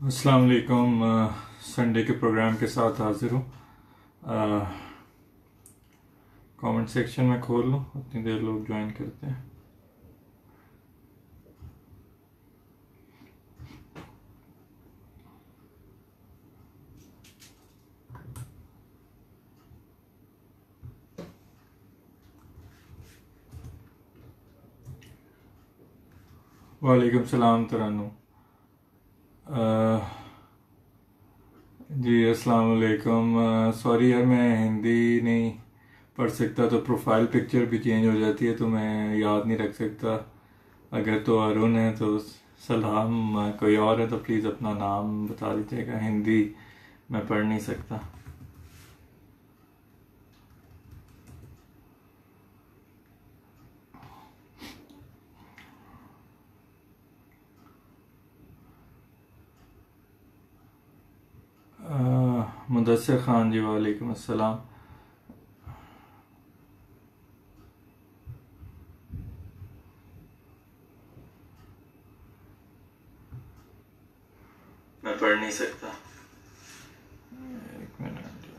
अस्सलाम वालेकुम। संडे के प्रोग्राम के साथ हाजिर हूँ। कमेंट सेक्शन में खोल लूँ, उतनी देर लोग ज्वाइन करते हैं। वालेकुम सलाम तरानू। जी अस्सलाम वालेकुम। सॉरी यार, मैं हिंदी नहीं पढ़ सकता, तो प्रोफाइल पिक्चर भी चेंज हो जाती है तो मैं याद नहीं रख सकता। अगर तो अरुण है तो सलाम, कोई और है तो प्लीज़ अपना नाम बता दीजिएगा। हिंदी मैं पढ़ नहीं सकता। मुदस्सिर खान जी वालेकुम अस्सलाम। मैं पढ़ नहीं सकता। एक मिनट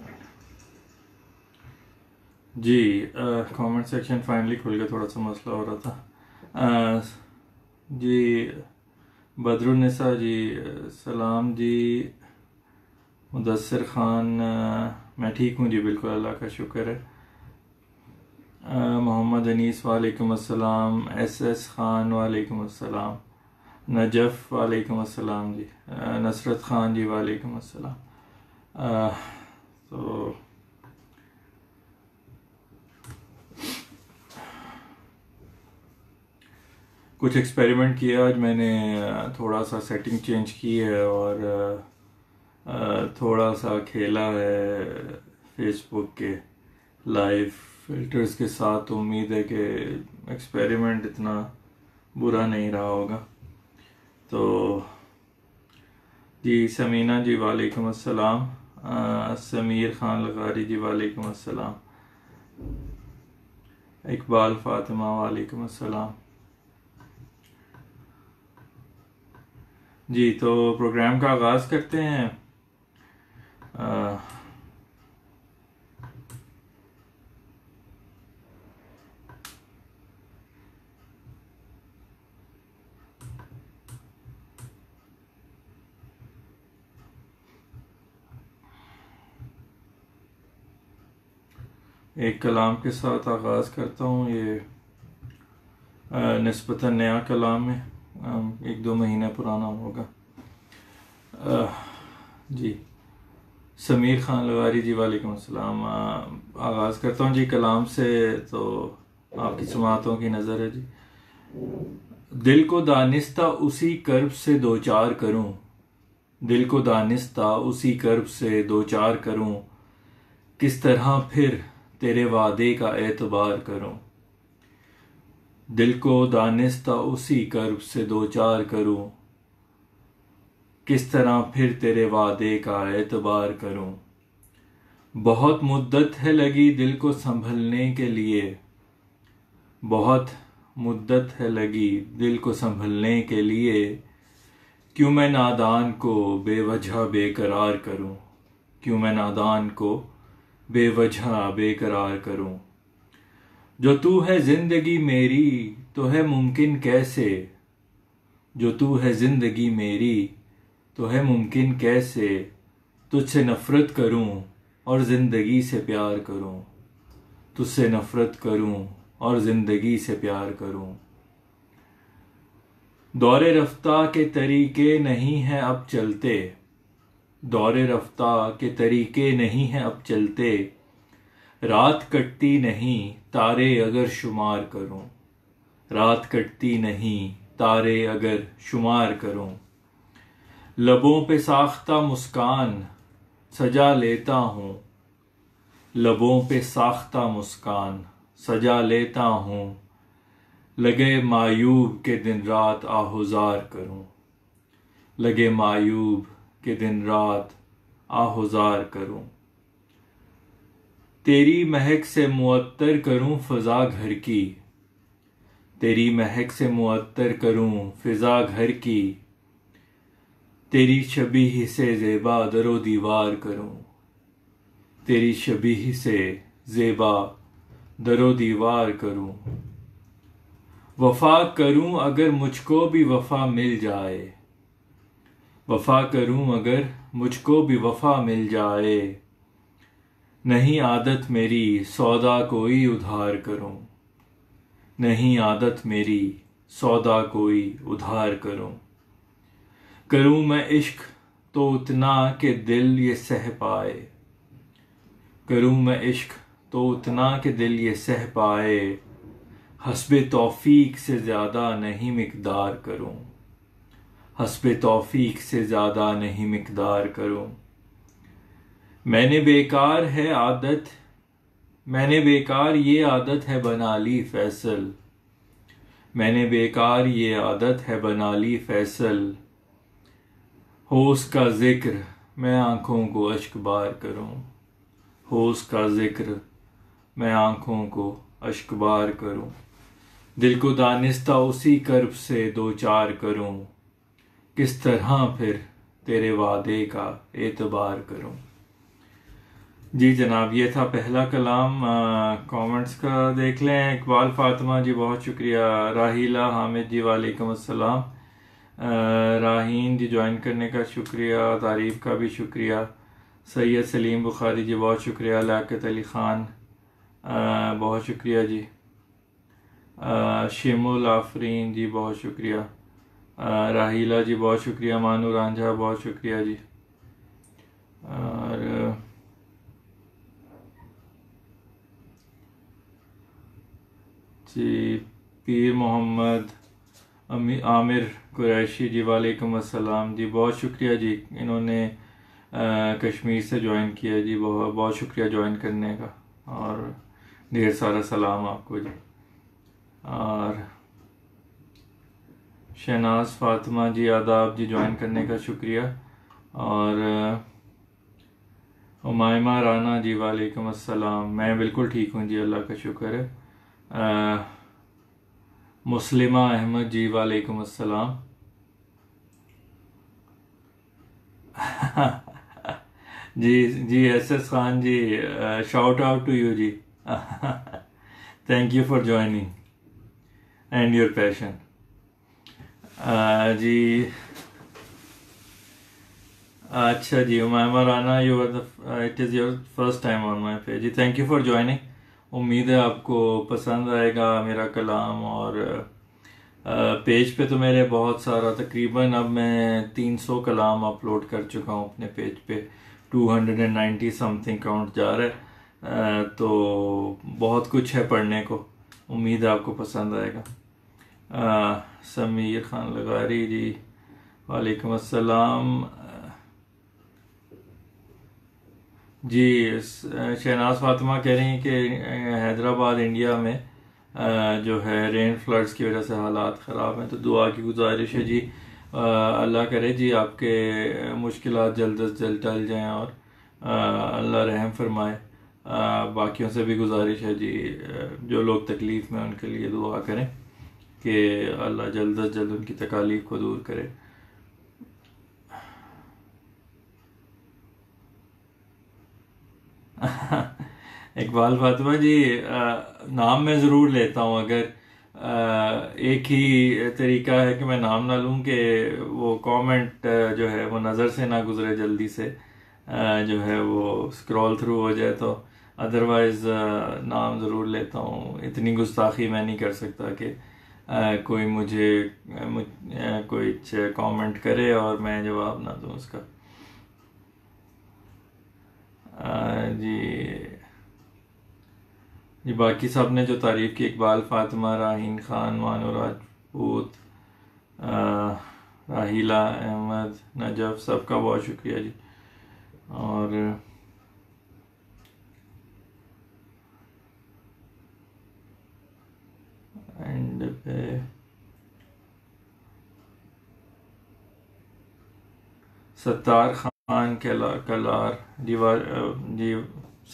जी। कमेंट सेक्शन फाइनली खुल गया, थोड़ा सा मसला हो रहा था। जी बदरुन्निसा जी सलाम जी। मुदस्सिर खान मैं ठीक हूँ जी, बिल्कुल अल्लाह का शुक्र है। मोहम्मद अनीस वालेकुम अस्सलाम। एस एस खान वालेकुम अस्सलाम। नजफ़ वालेकुम अस्सलाम जी। नसरत खान जी वालेकुम अस्सलाम। तो कुछ एक्सपेरिमेंट किया आज मैंने। थोड़ा सा सेटिंग चेंज की है और थोड़ा सा खेला है फेसबुक के लाइव फिल्टर्स के साथ। उम्मीद है कि एक्सपेरिमेंट इतना बुरा नहीं रहा होगा। तो जी समीना जी वालेकुम अस्सलाम। समीर खान लगारी जी वालेकुम अस्सलाम। इकबाल फातिमा वालेकुम अस्सलाम। जी तो प्रोग्राम का आगाज़ करते हैं। एक कलाम के साथ आगाज़ करता हूँ। ये निस्बतन नया कलाम है, 1-2 महीने पुराना होगा। जी समीर खान लगारी जी वालेकुम अस्सलाम। आगाज़ करता हूँ जी कलाम से, तो आपकी समातों की नज़र है जी। दिल को दानिस्ता उसी कर्ब से दो चार करूँ, दिल को दानिस्ता उसी कर्ब से दो चार करूँ, किस तरह फिर तेरे वादे का एतबार करूँ। दिल को दानिस्ता उसी कर्ब से दो चार करूँ, किस तरह फिर तेरे वादे का एतबार करूँ। बहुत मुद्दत है लगी दिल को संभलने के लिए, बहुत मुद्दत है लगी दिल को संभलने के लिए, क्यों मैं नादान को बेवजह बेकरार करूं, क्यों मैं नादान को बेवजह बेकरार करूं। जो तू है जिंदगी मेरी तो है मुमकिन कैसे, जो तू है जिंदगी मेरी तो है मुमकिन कैसे, तुझसे नफरत करूं और जिंदगी से प्यार करूं, तुझसे नफरत करूं और जिंदगी से प्यार करूं। दौरे रफ्ता के तरीके नहीं हैं अब चलते, दौरे रफ्ता के तरीके नहीं हैं अब चलते, रात कटती नहीं तारे अगर शुमार करूं, रात कटती नहीं तारे अगर शुमार करूं। लबों पे साख्ता मुस्कान सजा लेता हूं, लबों पे साख्ता मुस्कान सजा लेता हूं, लगे मायूब के दिन रात आहुजार करूं, लगे मायूब के दिन रात आहुजार करूं। तेरी महक से मुअत्तर करूं फिजा घर की, तेरी महक से मुअत्तर करूं फिजा घर की, तेरी शबीह से ज़ेबा दरो दीवार करूं, तेरी शबीह से ज़ेबा दरो दीवार करूं। वफा करूं अगर मुझको भी वफा मिल जाए, वफा करूं अगर मुझको भी वफा मिल जाए। नहीं आदत मेरी सौदा कोई उधार करूं, नहीं आदत मेरी सौदा कोई उधार करूं। करूं मैं इश्क तो उतना कि दिल ये सह पाए, करूं मैं इश्क तो उतना कि दिल ये सह पाए। हस्बे तौफीक से ज़्यादा नहीं मिकदार करूं, हस्बे तौफीक से ज़्यादा नहीं मिकदार करूं। मैंने बेकार है आदत, मैंने बेकार ये आदत है बना ली फैसल, मैंने बेकार ये आदत है बना ली फैसल। हो उसका जिक्र मैं आँखों को अश्क बार करूं, हो उसका जिक्र मैं आँखों को अश्क बार करूं। दिल को दानिस्ता उसी कर्ब से दो चार करूं, किस तरह फिर तेरे वादे का एतबार करूं। जी जनाब, ये था पहला कलाम। कमेंट्स का देख लें। इकबाल फातिमा जी बहुत शुक्रिया। राहीला हामिद जी वालेकुम अस्सलाम। राहीन जी ज्वाइन करने का शुक्रिया, तारीफ का भी शुक्रिया। सैयद सलीम बुखारी जी बहुत शुक्रिया। लियाकत अली ख़ान बहुत शुक्रिया जी। शिमुल आफरीन जी बहुत शुक्रिया। राहीला जी बहुत शुक्रिया। मानू रांझा बहुत शुक्रिया जी। और जी पीर मोहम्मद आमिर कुरैशी जी वालेकुम अस्सलाम जी बहुत शुक्रिया जी। इन्होंने कश्मीर से ज्वाइन किया जी, बहुत बहुत शुक्रिया ज्वाइन करने का और ढेर सारा सलाम आपको जी। और शहनाज फातिमा जी आदाब जी ज्वाइन करने का शुक्रिया। और उमायमा राना जी वालेकुम अस्सलाम। मैं बिल्कुल ठीक हूँ जी, अल्लाह का शुक्र है। मुस्लिमा अहमद जी वालेकुम अस्सलाम। जी जी SS Khan ji shout out to you जी। Thank you for joining and your passion. जी अच्छा जी, Umaima Rana you are the it is your first time on my page जी। Thank you for joining. उम्मीद है आपको पसंद आएगा मेरा कलाम। और पेज पे तो मेरे बहुत सारा, तकरीबन अब मैं 300 कलाम अपलोड कर चुका हूँ अपने पेज पे। 290 समथिंग काउंट जा रहा है। तो बहुत कुछ है पढ़ने को। उम्मीद है आपको पसंद आएगा। समीर खान लगारी जी वालेकुम अस्सलाम जी। शहनाज फातिमा कह रही हैं कि हैदराबाद इंडिया में जो है रेन फ्लड्स की वजह से हालात ख़राब हैं, तो दुआ की गुजारिश है जी। अल्लाह करे जी आपके मुश्किलात जल्द अज जल्द टल जाएं और अल्लाह रहम फरमाए। बाकियों से भी गुजारिश है जी, जो लोग तकलीफ़ में उनके लिए दुआ करें कि अल्लाह जल्द अज जल्द उनकी तकालीफ को दूर करे। इकबाल फातिमा जी नाम मैं ज़रूर लेता हूँ। अगर एक ही तरीका है कि मैं नाम ना लूँ कि वो कमेंट जो है वो नज़र से ना गुजरे, जल्दी से जो है वो स्क्रॉल थ्रू हो जाए, तो अदरवाइज़ नाम ज़रूर लेता हूँ। इतनी गुस्ताखी मैं नहीं कर सकता कि कोई कोई कमेंट करे और मैं जवाब ना दूँ उसका। जी बाकी सब ने जो तारीफ़ की, इकबाल फातिमा, राहीन ख़ान, मानो राजपूत, राहीला अहमद, नजफ, सबका बहुत शुक्रिया जी। और एंड पे सत्तार खान कलार जी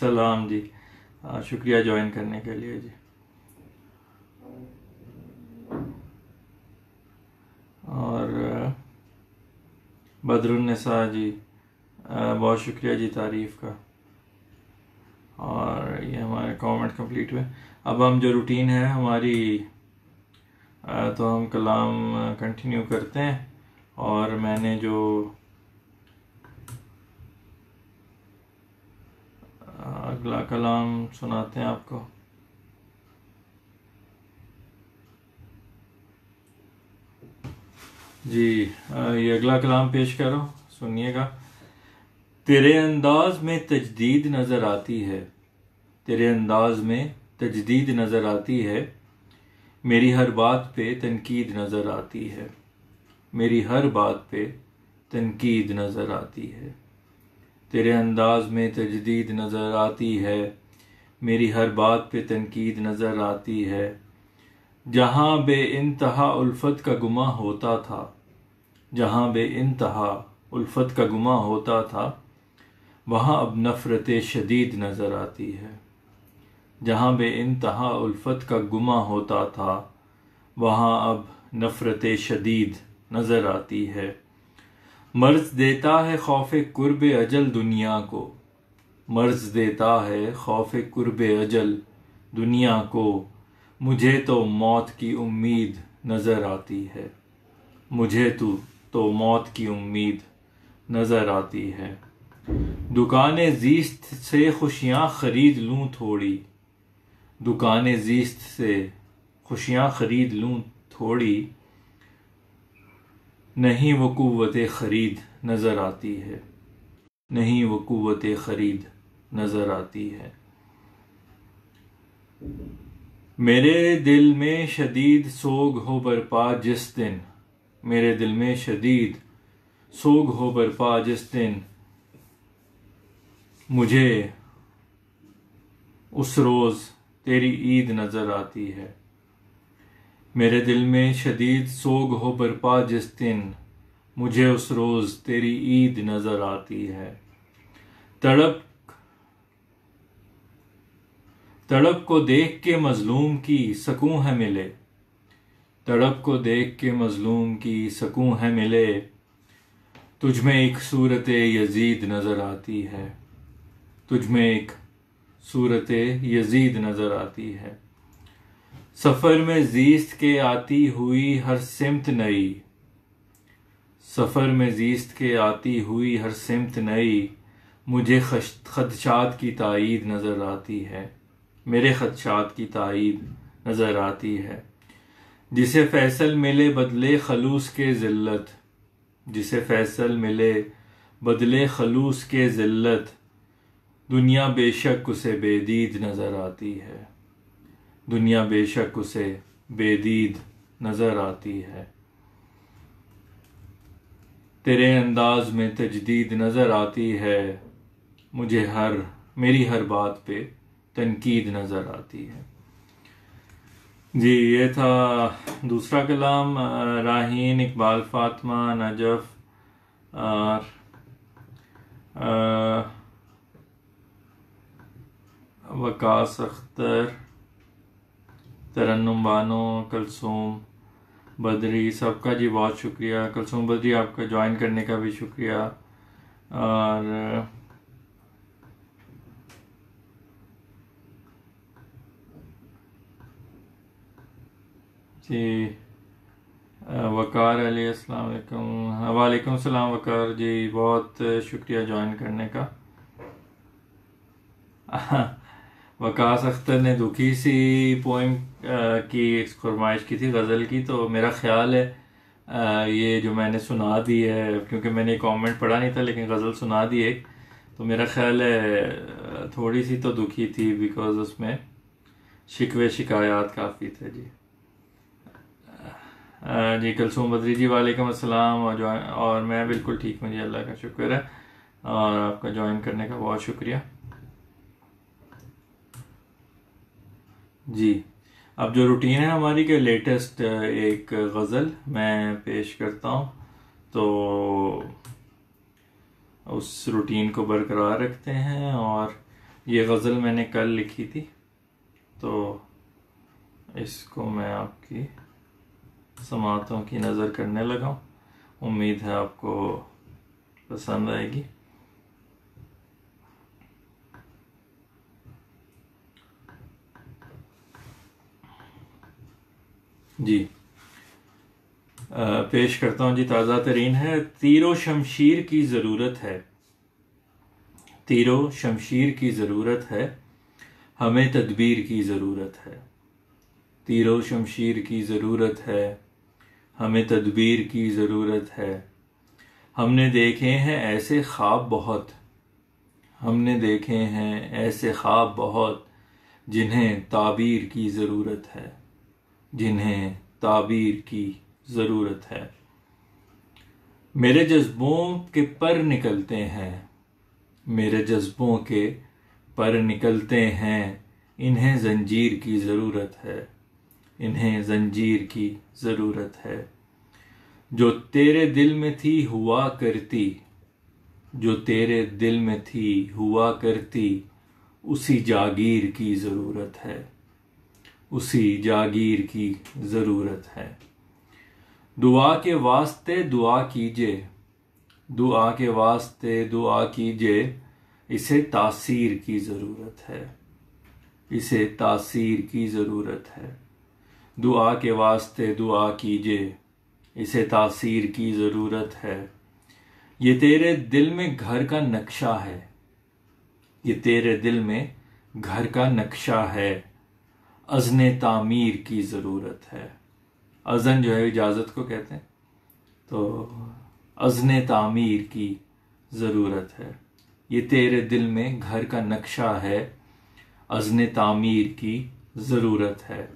सलाम जी। शुक्रिया ज्वाइन करने के लिए जी। और बस बदरुन्निसा जी, बहुत शुक्रिया जी तारीफ़ का। और ये हमारे कमेंट कंप्लीट हुए। अब हम जो रूटीन है हमारी, तो हम कलाम कंटिन्यू करते हैं। और मैंने जो अगला कलाम सुनाते हैं आपको। जी, ये अगला कलाम पेश करो, सुनिएगा। तेरे अंदाज में तजदीद नज़र आती है, तेरे अंदाज में तजदीद नज़र आती है, मेरी हर बात पे तनकीद नज़र आती है, मेरी हर बात पे तनकीद नज़र आती है। तेरे अंदाज में तजदीद नज़र आती है, मेरी हर बात पे तनकीद नज़र आती है। जहाँ बेइंतहा उल्फत का गुमा होता था, जहाँ बेइंतहा उल्फत का गुमा होता था, वहाँ अब नफ़रत शदीद नज़र आती है। जहाँ बेइंतहा उल्फत का गुमा होता था, वहाँ अब नफ़रत शदीद नज़र आती है। मर्ज़ देता है खौफ़े कुर्ब अजल दुनिया को, मर्ज़ देता है खौफ़े कुर्ब अजल दुनिया को, मुझे तो मौत की उम्मीद नज़र आती है, मुझे तो मौत की उम्मीद नज़र आती है। दुकाने ज़ीस्त से खुशियाँ ख़रीद लूँ थोड़ी, दुकाने ज़ीस्त से खुशियाँ ख़रीद लूँ थोड़ी, नहीं वो कुव्वते ख़रीद नज़र आती है, नहीं वो कुव्वते ख़रीद नज़र आती है। मेरे दिल में शदीद सोग हो बरपा जिस दिन, मेरे दिल में शदीद सोग हो बरपा जिस दिन, मुझे उस रोज़ तेरी ईद नज़र आती है। मेरे दिल में शदीद सोग हो बरपा जिस दिन, मुझे उस रोज़ तेरी ईद नज़र आती है। तड़प तड़प को देख के मज़लूम की सकून है मिले, तड़प को देख के मज़लूम की सकून है मिले, तुझ में एक सूरत यजीद नज़र आती है, तुझ में एक सूरत यजीद नज़र आती है। सफ़र में ज़ीस्त के आती हुई हर सिमत नई, सफ़र में ज़ीस्त के आती हुई हर सिमत नई, मुझे खदशात की ताईद नज़र आती है, मेरे खदशात की ताईद नज़र आती है। जिसे फैसल मिले बदले खलूस के ज़िल्लत, जिसे फैसल मिले बदले खलूस के ज़िल्लत, दुनिया बेशक उसे बेदीद नज़र आती है, दुनिया बेशक उसे बेदीद नज़र आती है। तेरे अंदाज में तजदीद नज़र आती है, मुझे मेरी हर बात पे तनकीद नज़र आती है। जी, ये था दूसरा कलाम। राहीन, इकबाल, फातिमा, नजफ और वकास अख्तर, तरन्नुम बानो, कलसूम बदरी, सबका जी बहुत शुक्रिया। कलसूम बदरी, आपका ज्वाइन करने का भी शुक्रिया। और जी, वकार अली, अस्सलाम वालेकुम। वालेकुम सलाम वकार जी, बहुत शुक्रिया ज्वाइन करने का। वकास अख्तर ने दुखी सी पोइम की फरमाइश की थी, गज़ल की, तो मेरा ख्याल है ये जो मैंने सुना दी है, क्योंकि मैंने कमेंट पढ़ा नहीं था लेकिन गज़ल सुना दी एक, तो मेरा ख्याल है थोड़ी सी तो दुखी थी, बिकॉज उसमें शिकवे शिकायत काफ़ी थे जी। जी, कलसूम बदरी जी, वालेकुम अस्सलाम। और मैं बिल्कुल ठीक हूँ जी, अल्लाह का शुक्र है। और आपका ज्वाइन करने का बहुत शुक्रिया जी। अब जो रूटीन है हमारी के लेटेस्ट एक गज़ल मैं पेश करता हूँ, तो उस रूटीन को बरकरार रखते हैं। और ये गज़ल मैंने कल लिखी थी, तो इसको मैं आपकी समातों की नज़र करने लगा हूँ। उम्मीद है आपको पसंद आएगी। जी पेश करता हूँ जी। ताज़ा तरीन है। तीरो शमशीर की ज़रूरत है, तीरो शमशीर की ज़रूरत है, हमें तदबीर की ज़रूरत है। तीरो शमशीर की ज़रूरत है, हमें तदबीर की ज़रूरत है। हमने देखे हैं ऐसे ख्वाब बहुत, हमने देखे हैं ऐसे ख्वाब बहुत, जिन्हें ताबीर की ज़रूरत है, जिन्हें ताबीर की ज़रूरत है। मेरे जज्बों के पर निकलते हैं, मेरे जज्बों के पर निकलते हैं, इन्हें जंजीर की ज़रूरत है, इन्हें जंजीर की ज़रूरत है। जो तेरे दिल में थी हुआ करती, जो तेरे दिल में थी हुआ करती, उसी जागीर की ज़रूरत है, उसी जागीर की ज़रूरत है। दुआ के वास्ते दुआ कीजिए, दुआ के वास्ते दुआ कीजिए, इसे तासीर की ज़रूरत है, इसे तासीर की ज़रूरत है। दुआ के वास्ते दुआ कीजिए, इसे तासीर की ज़रूरत है। ये तेरे दिल में घर का नक्शा है, ये तेरे दिल में घर का नक्शा है, अज़्ने तामीर की ज़रूरत है। अज़न जो है इजाज़त को कहते हैं, तो अज़्ने तामीर की ज़रूरत है। ये तेरे दिल में घर का नक्शा है, अज़्ने तामीर की ज़रूरत है।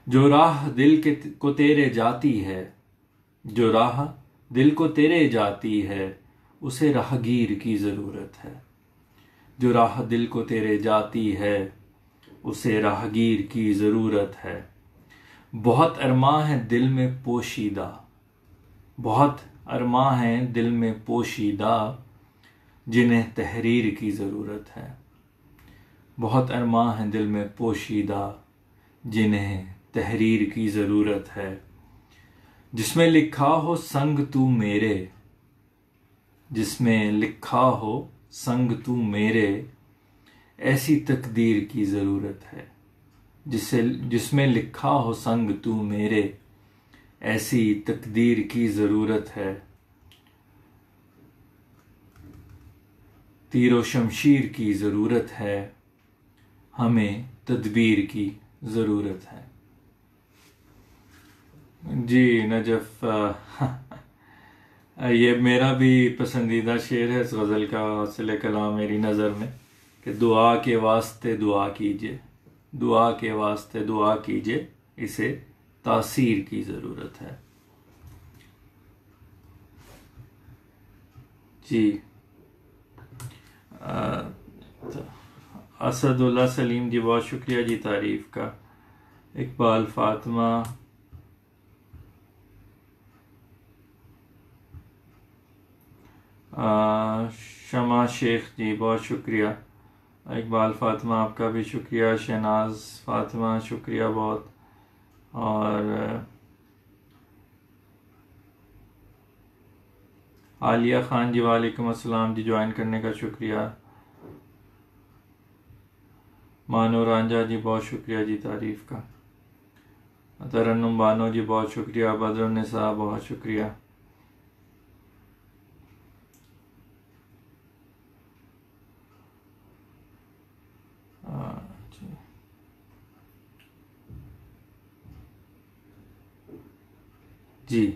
जो राह दिल के को तेरे जाती है, जो राह दिल को तेरे जाती है, उसे राहगीर की ज़रूरत है। जो राह दिल को तेरे जाती है, उसे राहगीर की ज़रूरत है। बहुत अरमां है दिल में पोशीदा, बहुत अरमां हैं दिल में पोशीदा, जिन्हें तहरीर की ज़रूरत है। बहुत अरमां हैं दिल में पोशीदा, जिन्हें तहरीर की ज़रूरत है। जिसमें लिखा हो संग तू मेरे, जिसमें लिखा हो संग तू मेरे, ऐसी तकदीर की ज़रूरत है। जिसमें लिखा हो संग तू मेरे, ऐसी तकदीर की ज़रूरत है। तीरो शमशीर की ज़रूरत है, हमें तदबीर की ज़रूरत है। जी नजफ ये मेरा भी पसंदीदा शेर है इस गज़ल का, हौसले कलाम मेरी नज़र में, कि दुआ के वास्ते दुआ कीजिए, दुआ के वास्ते दुआ कीजिए, इसे तासीर की ज़रूरत है। जी असदुल्ला सलीम जी बहुत शुक्रिया जी तारीफ़ का। इकबाल फातिमा, शमा शेख जी बहुत शुक्रिया। इकबाल फातिमा आपका भी शुक्रिया। शहनाज फातिमा शुक्रिया बहुत। और आलिया खान जी वालेकुम अस्सलाम जी, ज्वाइन करने का शुक्रिया। मानो रांझा जी बहुत शुक्रिया जी तारीफ़ का। तरन्नुम बानो जी बहुत शुक्रिया। बदरुन्निसा बहुत शुक्रिया। जी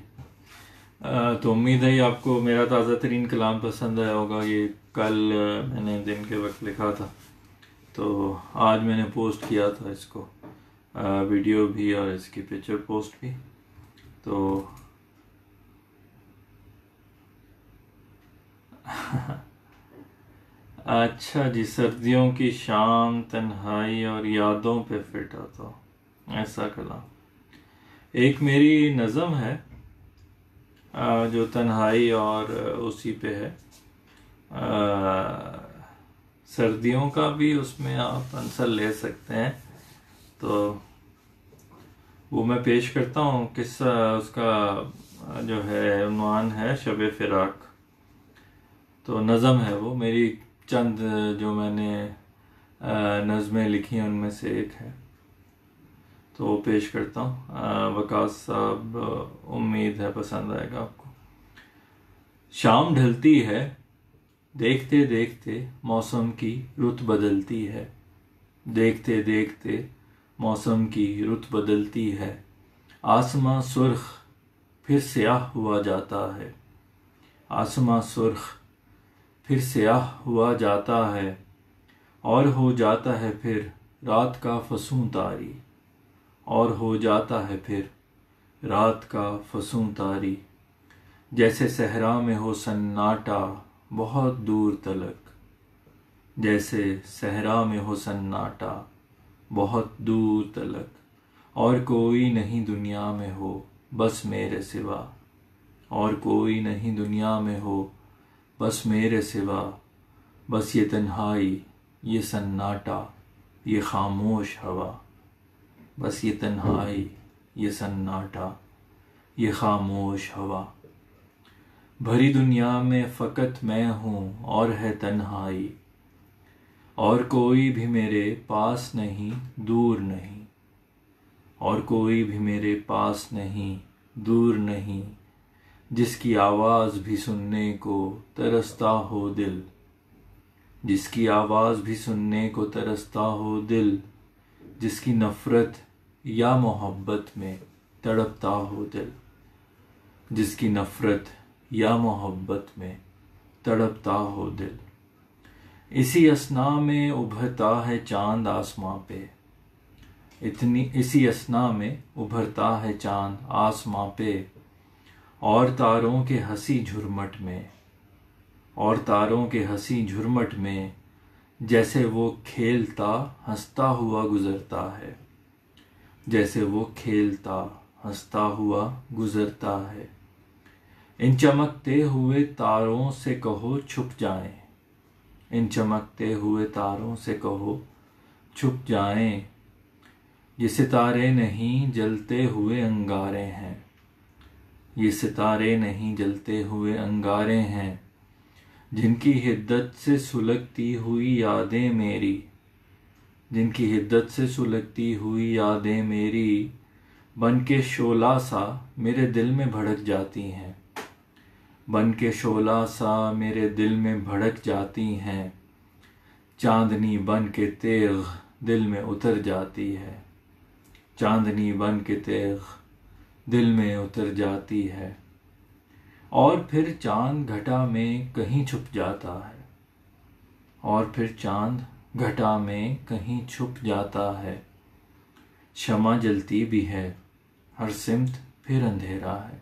तो उम्मीद है आपको मेरा ताज़ा तरीन कलाम पसंद आया होगा। ये कल मैंने दिन के वक्त लिखा था, तो आज मैंने पोस्ट किया था इसको, वीडियो भी और इसकी पिक्चर पोस्ट भी। तो अच्छा जी, सर्दियों की शाम, तन्हाई और यादों पे फिट आता हूँ, ऐसा कलाम। एक मेरी नज़म है जो तन्हाई और उसी पे है, सर्दियों का भी उसमें आप आंसर ले सकते हैं। तो वो मैं पेश करता हूँ। किस्सा उसका जो है उन्वान है शब फिराक। तो नज़म है वो, मेरी चंद जो मैंने नज़में लिखी हैं उनमें से एक है, तो वो पेश करता हूँ। वकास साहब, उम्मीद है पसंद आएगा आपको। शाम ढलती है, देखते देखते मौसम की रुत बदलती है, देखते देखते मौसम की रुत बदलती है। आसमां सुर्ख फिर स्याह हुआ जाता है, आसमां सुर्ख फिर स्याह हुआ जाता है, और हो जाता है फिर रात का फसूं तारी, और हो जाता है फिर रात का फसूं तारी। जैसे सहरा में हो सन्नाटा बहुत दूर तलक, जैसे सहरा में हो सन्नाटा बहुत दूर तलक, और कोई नहीं दुनिया में हो बस मेरे सिवा, और कोई नहीं दुनिया में हो बस मेरे सिवा। बस ये तन्हाई, ये सन्नाटा, ये खामोश हवा, बस ये तन्हाई, ये सन्नाटा, ये खामोश हवा। भरी दुनिया में फ़कत मैं हूँ और है तन्हाई, और कोई भी मेरे पास नहीं दूर नहीं, और कोई भी मेरे पास नहीं दूर नहीं। जिसकी आवाज़ भी सुनने को तरसता हो दिल, जिसकी आवाज़ भी सुनने को तरसता हो दिल, जिसकी नफ़रत या मोहब्बत में तड़पता हो दिल, जिसकी नफ़रत या मोहब्बत में तड़पता हो दिल। इसी असना में उभरता है चांद आसमां पे, इसी असना में उभरता है चांद आसमां पे, और तारों के हंसी झुरमट में, और तारों के हंसी झुरमट में, जैसे वो खेलता हंसता हुआ गुजरता है, जैसे वो खेलता हंसता हुआ गुजरता है। इन चमकते हुए तारों से कहो छुप जाएं, इन चमकते हुए तारों से कहो छुप जाएं। ये सितारे नहीं जलते हुए अंगारे हैं, ये सितारे नहीं जलते हुए अंगारे हैं, जिनकी हिद्दत से सुलगती हुई यादें मेरी, जिनकी हिद्दत से सुलगती हुई यादें मेरी, बन के शोला सा मेरे दिल में भड़क जाती हैं, बन के शोला सा मेरे दिल में भड़क जाती हैं। चांदनी बन के तेग दिल में उतर जाती है, चांदनी बन के तेग दिल में उतर जाती है। और फिर चांद घटा में कहीं छुप जाता है, और फिर चांद घटा में कहीं छुप जाता है। शमा जलती भी है, हर सिमत फिर अंधेरा है,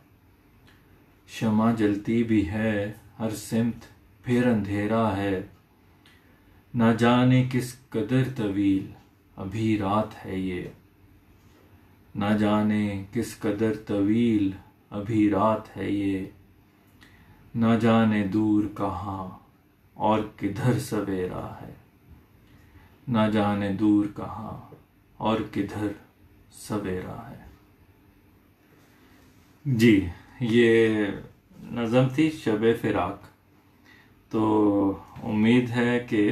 शमा जलती भी है, हर सिमत फिर अंधेरा है। ना जाने किस कदर तवील अभी रात है ये, ना जाने किस कदर तवील अभी रात है ये। ना जाने दूर कहाँ और किधर सवेरा है, ना जाने दूर कहाँ और किधर सवेरा है। जी, ये नज़म थी शब फिराक। तो उम्मीद है कि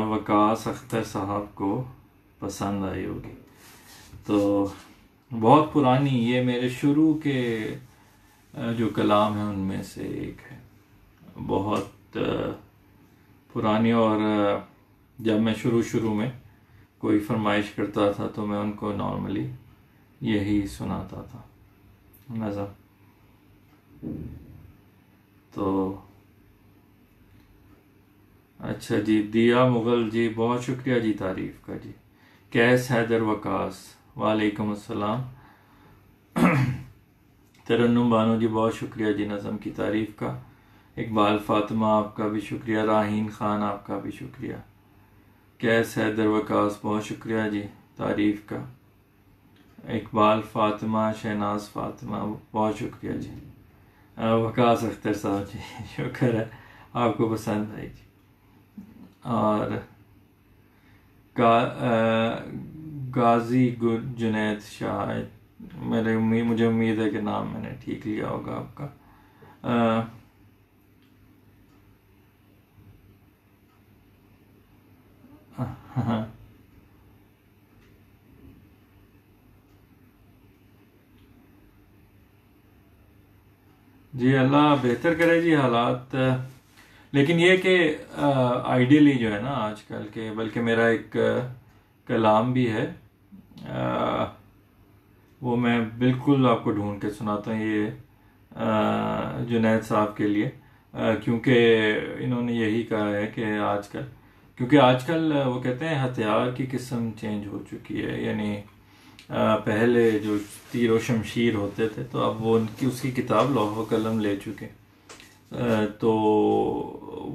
वकास अख्तर साहब को पसंद आई होगी। तो बहुत पुरानी, ये मेरे शुरू के जो कलाम है उनमें से एक है, बहुत पुरानी। और जब मैं शुरू में कोई फरमाइश करता था तो मैं उनको नॉर्मली यही सुनाता था नज़म। तो अच्छा जी, दिया मुग़ल जी, बहुत शुक्रिया जी तारीफ़ का जी। कैस हैदर वकास, वालेकुम अस्सलाम। तरन्नुम बानो जी, बहुत शुक्रिया जी नज़म की तारीफ़ का। इकबाल फ़ातिमा, आपका भी शुक्रिया। राहीन ख़ान, आपका भी शुक्रिया। कैस हैदर वकास, बहुत शुक्रिया जी तारीफ़ का। इकबाल फ़ातिमा, शहनाज फ़ातिमा, बहुत शुक्रिया जी। वकास अख्तर साहब जी, शुक्र है आपको पसंद आई जी। और गाजी जुनैद शाह, मुझे उम्मीद है कि नाम मैंने ठीक लिया होगा आपका। हाँ जी, अल्लाह बेहतर करे जी हालात। लेकिन ये कि आइडियली जो है ना आजकल के, बल्कि मेरा एक कलाम भी है, वो मैं बिल्कुल आपको ढूंढ के सुनाता हूँ, ये जुनैद साहब के लिए, क्योंकि इन्होंने यही कहा है कि आजकल, क्योंकि आजकल वो कहते हैं हथियार की किस्म चेंज हो चुकी है, यानी पहले जो तीर व शमशीर होते थे तो अब वो उनकी उसकी किताब लौह कलम ले चुके। तो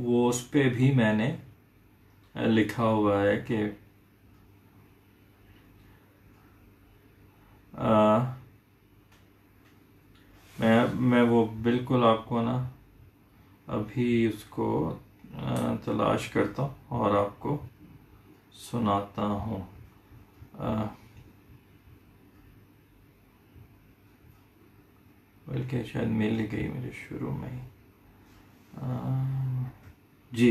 वो उस पे भी मैंने लिखा हुआ है कि मैं वो बिल्कुल आपको ना अभी उसको तलाश करता हूँ और आपको सुनाता हूँ। बल्कि शायद मिल ही गई मेरे शुरू में ही। जी,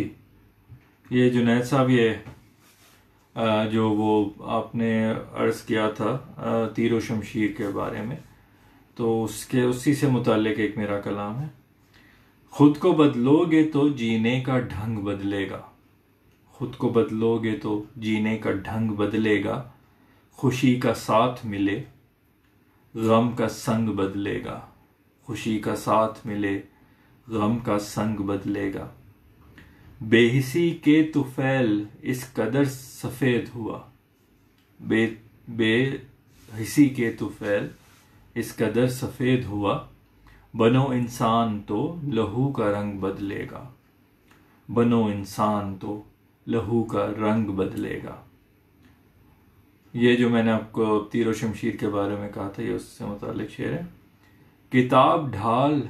ये जुनैद साहब, ये जो वो आपने अर्ज़ किया था तीर व शमशीर के बारे में, तो उसके उसी से मुताल्लिक एक मेरा कलाम है। खुद को बदलोगे तो जीने का ढंग बदलेगा, खुद को बदलोगे तो जीने का ढंग बदलेगा, खुशी का साथ मिले गम का संग बदलेगा, खुशी का साथ मिले गम का संग बदलेगा। बेहिसी के तुफैल इस कदर सफ़ेद हुआ, बेहिसी के तुफैल इस कदर सफ़ेद हुआ, बनो इंसान तो लहू का रंग बदलेगा, बनो इंसान तो लहू का रंग बदलेगा। ये जो मैंने आपको तीर व शमशीर के बारे में कहा था, ये उससे मुतालिक शेर है। किताब ढाल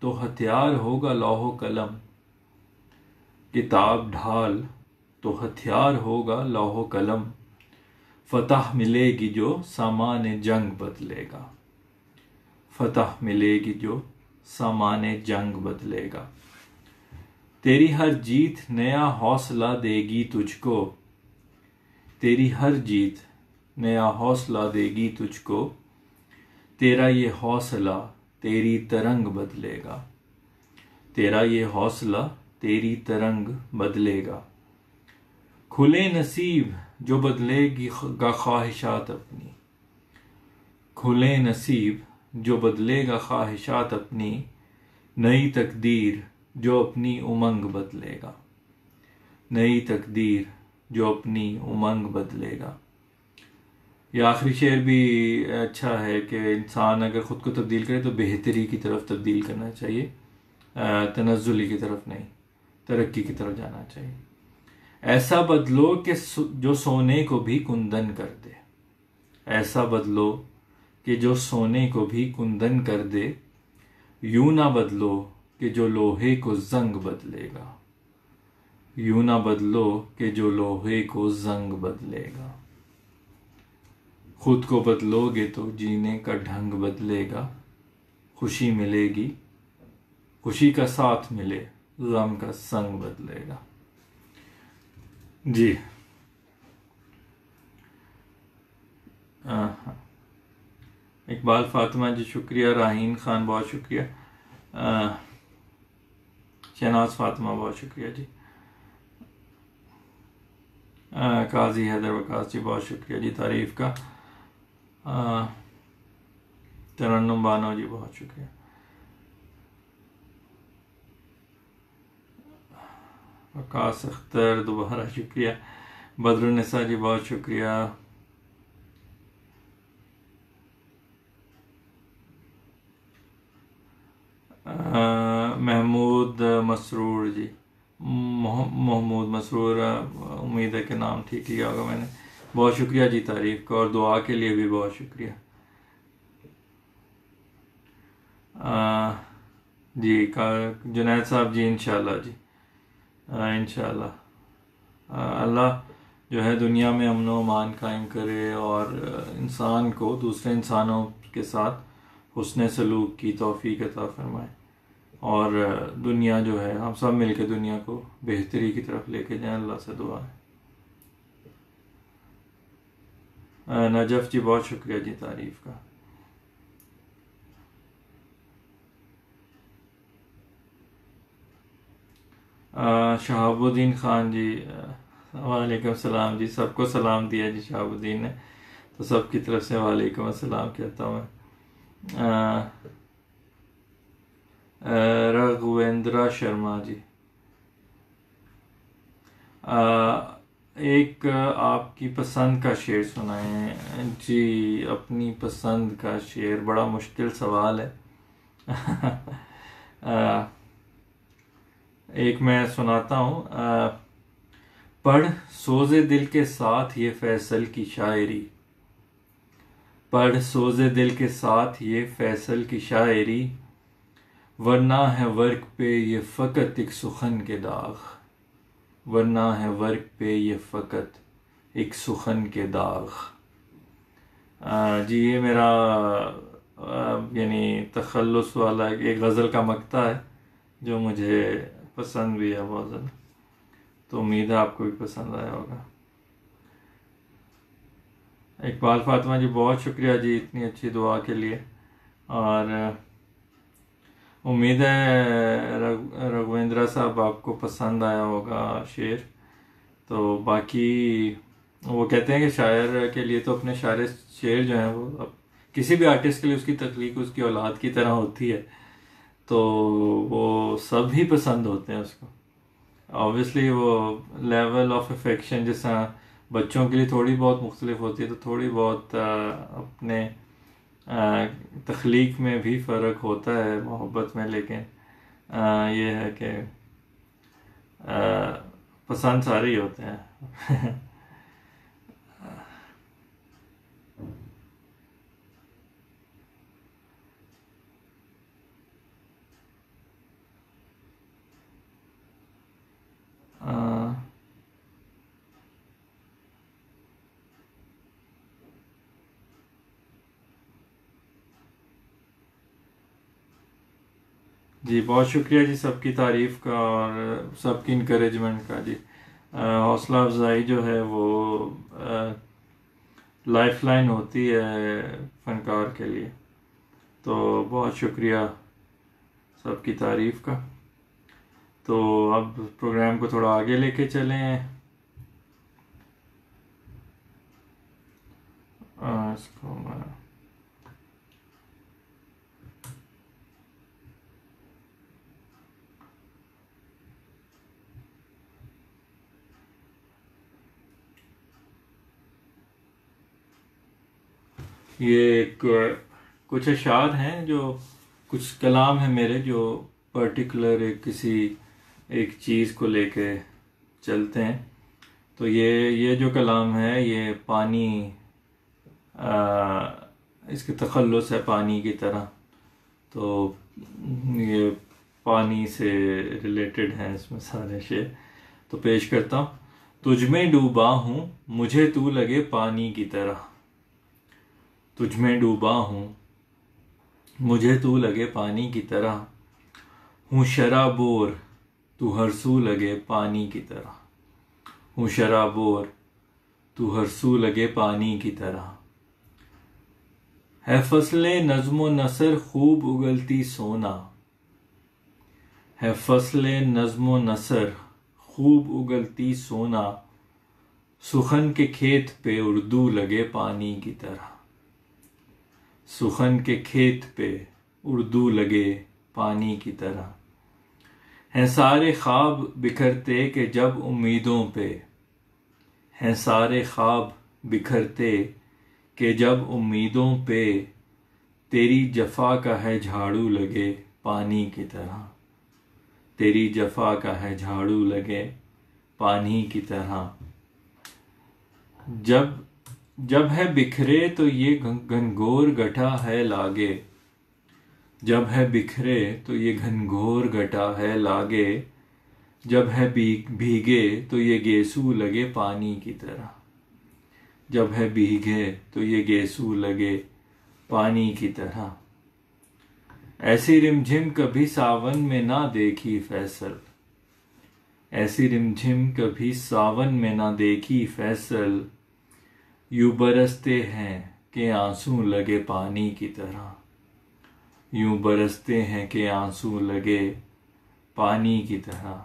तो हथियार होगा लौह कलम, किताब ढाल तो हथियार होगा लौह कलम, फतह मिलेगी जो सामान जंग बदलेगा, फतह मिलेगी जो सामान जंग बदलेगा। तेरी हर जीत नया हौसला देगी तुझको, तेरी हर जीत नया हौसला देगी तुझको, तेरा ये हौसला तेरी तरंग बदलेगा, तेरा ये हौसला तेरी तरंग बदलेगा। खुले नसीब जो बदलेगी ख्वाहिशात अपनी, खुले नसीब जो बदलेगा ख्वाहिशात अपनी, नई तकदीर जो अपनी उमंग बदलेगा, नई तकदीर जो अपनी उमंग बदलेगा। यह आखिरी शेर भी अच्छा है कि इंसान अगर ख़ुद को तब्दील करे तो बेहतरी की तरफ तब्दील करना चाहिए, तनज़्ज़ुली की तरफ नहीं, तरक्की की तरफ जाना चाहिए। ऐसा बदलो कि जो सोने को भी कुंदन कर दे, ऐसा बदलो कि जो सोने को भी कुंदन कर दे, यूं ना बदलो कि जो लोहे को जंग बदलेगा, यूं ना बदलो कि जो लोहे को जंग बदलेगा। खुद को बदलोगे तो जीने का ढंग बदलेगा, खुशी मिलेगी, खुशी का साथ मिले गम का संग बदलेगा। जी, इकबाल फातिमा जी शुक्रिया, राहीन खान बहुत शुक्रिया, शहनाज फातिमा बहुत शुक्रिया जी, काजी हैदर वकास जी बहुत शुक्रिया जी तारीफ का, तरन्नुम बानो जी बहुत शुक्रिया, वकास अख्तर दोबारा शुक्रिया, बदरुन्निसा जी बहुत शुक्रिया, महमूद मसरूर जी, मोहम्मद मसरूर, उम्मीद है कि नाम ठीक लिया होगा मैंने, बहुत शुक्रिया जी तारीफ का, और दुआ के लिए भी बहुत शुक्रिया। जी जुनैद साहब जी, इंशाल्लाह जी, इंशाल्लाह अल्लाह जो है दुनिया में अमन व अमान कायम करे और इंसान को दूसरे इंसानों के साथ हुस्न सलूक की तौफीक अता फरमाए, और दुनिया जो है हम सब मिलकर दुनिया को बेहतरी की तरफ लेके जाएं, अल्लाह से दुआ है। नजफ जी बहुत शुक्रिया जी तारीफ का। शहाबुद्दीन खान जी वालेकुम सलाम जी, सबको सलाम दिया जी शहाबुद्दीन ने, तो सबकी तरफ से वालेकुम अस्सलाम कहता हूँ मैं। रघुवेंद्रा शर्मा जी, एक आपकी पसंद का शेर सुनाएं जी। अपनी पसंद का शेर बड़ा मुश्किल सवाल है। एक मैं सुनाता हूँ। पढ़ सोज़े दिल के साथ ये फैसल की शायरी, पढ़ सोज़े दिल के साथ ये फैसल की शायरी, वरना है वर्क पे ये फ़कत एक सुखन के दाग, वरना है वर्क पे ये फ़कत एक सुखन के दाग। जी ये मेरा यानी तखल्लुस वाला एक गज़ल का मक्ता है जो मुझे पसंद भी है बहुत ज़्यादा, तो उम्मीद है आपको भी पसंद आया होगा। इकबाल फातिमा जी बहुत शुक्रिया जी इतनी अच्छी दुआ के लिए, और उम्मीद है रघुवेंद्रा साहब आपको पसंद आया होगा शेर। तो बाकी वो कहते हैं कि शायर के लिए तो अपने शायर शेर जो हैं वो अब किसी भी आर्टिस्ट के लिए उसकी तख्लीक उसकी औलाद की तरह होती है, तो वो सब ही पसंद होते हैं उसको। ऑब्वियसली वो लेवल ऑफ अफेक्शन जैसा बच्चों के लिए थोड़ी बहुत मुख्तलिफ होती है, तो थोड़ी बहुत अपने तख्लीक में भी फ़र्क होता है मोहब्बत में, लेकिन ये है कि पसंद सारे ही होते हैं। जी बहुत शुक्रिया जी सबकी तारीफ़ का और सबकी इनक्रेजमेंट का जी। हौसला अफजाई जो है वो लाइफ लाइन होती है फनकार के लिए, तो बहुत शुक्रिया सबकी तारीफ़ का। तो अब प्रोग्राम को थोड़ा आगे लेके चलें। इसको मैं ये कुछ अशार हैं जो कुछ कलाम है मेरे जो पर्टिकुलर एक किसी एक चीज़ को लेके चलते हैं। तो ये जो कलाम है ये पानी, इसके तखल्लुस है पानी की तरह, तो ये पानी से रिलेटेड हैं इसमें सारे शेर। तो पेश करता हूँ। तुझ में डूबा हूँ मुझे तू लगे पानी की तरह, तुझ में डूबा हूँ मुझे तू लगे पानी की तरह, हूँ शराबोर तू हर सू लगे पानी की तरह, हूँ शराबोर तू हर सू लगे पानी की तरह। है फसले नज़्मो नसर खूब उगलती सोना, है फसले नज़्मो नसर खूब उगलती सोना, सुखन के खेत पे उर्दू लगे पानी की तरह, सुखन के खेत पे उर्दू लगे पानी की तरह। हैं सारे ख्वाब बिखरते कि जब उम्मीदों पे, हैं सारे ख्वाब बिखरते कि जब उम्मीदों पे, तेरी जफा का है झाड़ू लगे पानी की तरह, तेरी जफा का है झाड़ू लगे पानी की तरह। जब जब है बिखरे तो ये घनघोर गठा है लागे, जब है बिखरे तो ये घनघोर गठा है लागे, जब है भीगे तो ये गेसू लगे पानी की तरह, जब है भीगे तो ये गेसू लगे पानी की तरह। ऐसी रिमझिम कभी सावन में ना देखी फैसल, ऐसी रिमझिम कभी सावन में ना देखी फैसल, यूं बरसते हैं कि आंसू लगे पानी की तरह, यूं बरसते हैं कि आंसू लगे पानी की तरह,